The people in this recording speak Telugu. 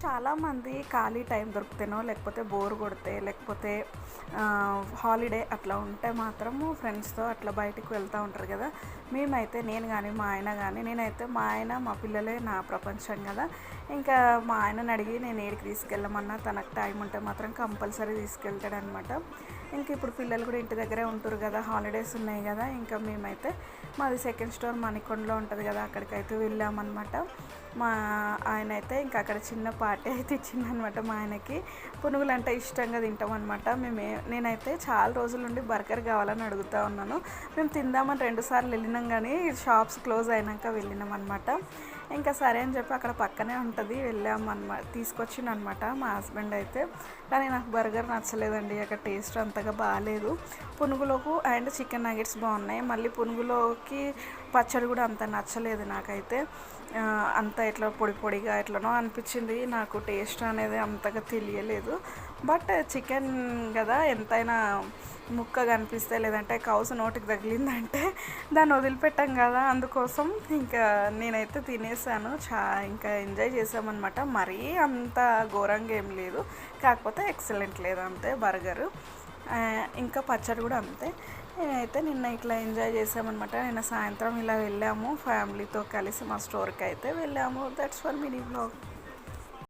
చాలామంది ఖాళీ టైం దొరికితేనో లేకపోతే బోర్ కొడితే లేకపోతే హాలిడే అట్లా ఉంటే మాత్రము ఫ్రెండ్స్తో అట్లా బయటికి వెళ్తూ ఉంటారు కదా. మేమైతే నేను కానీ మా ఆయన కానీ, నేనైతే మా ఆయన మా పిల్లలే నా ప్రపంచం కదా. ఇంకా మా ఆయనని అడిగి నేను ఏడికి తీసుకెళ్ళమన్నా తనకు టైం ఉంటే మాత్రం కంపల్సరీ తీసుకెళ్తాడనమాట. ఇంక ఇప్పుడు పిల్లలు కూడా ఇంటి దగ్గరే ఉంటారు కదా, హాలిడేస్ ఉన్నాయి కదా. ఇంకా మేమైతే మాది సెకండ్ స్టోర్ మణికొండలో ఉంటుంది కదా, అక్కడికైతే వెళ్ళామన్నమాట. మా ఆయన అయితే ఇంకా అక్కడ చిన్న పార్టీ అయితే ఇచ్చిందనమాట. మా ఆయనకి పునుగులు అంటే ఇష్టంగా తింటామన్నమాట. నేనైతే చాలా రోజుల నుండి బర్గర్ కావాలని అడుగుతూ ఉన్నాను. మేము తిందామని 2 సార్లు వెళ్ళినాం కానీ షాప్స్ క్లోజ్ అయినాక వెళ్ళినాం అనమాట. ఇంకా సరే అని చెప్పి అక్కడ పక్కనే ఉంటుంది వెళ్ళామన్నమాట. తీసుకొచ్చిండనమాట మా హస్బెండ్ అయితే. కానీ నాకు బర్గర్ నచ్చలేదండి, అక్కడ టేస్ట్ అంతగా బాగాలేదు. పునుగులోకు అండ్ చికెన్ నగెట్స్ బాగున్నాయి, మళ్ళీ పునుగులోకి పచ్చడి కూడా అంత నచ్చలేదు నాకైతే. అంత ఎట్లా పొడి పొడిగా ఎట్లనో అనిపించింది, నాకు టేస్ట్ అనేది అంతగా తెలియలేదు. బట్ చికెన్ కదా, ఎంతైనా ముక్క కనిపిస్తే లేదంటే కౌసు నోటికి తగిలిందంటే దాన్ని వదిలిపెట్టాం కదా, అందుకోసం ఇంకా నేనైతే తినేసాను. ఇంకా ఎంజాయ్ చేసామన్నమాట. మరీ అంత ఘోరంగా ఏం లేదు, కాకపోతే ఎక్సలెంట్ లేదు అంతే బర్గరు. ఇంకా పచ్చడి కూడా అంతే. నేనైతే నిన్న ఇట్లా ఎంజాయ్ చేసామన్నమాట. నిన్న సాయంత్రం ఇలా వెళ్ళాము ఫ్యామిలీతో కలిసి, మా స్టోర్కి అయితే వెళ్ళాము. That's for mini blog.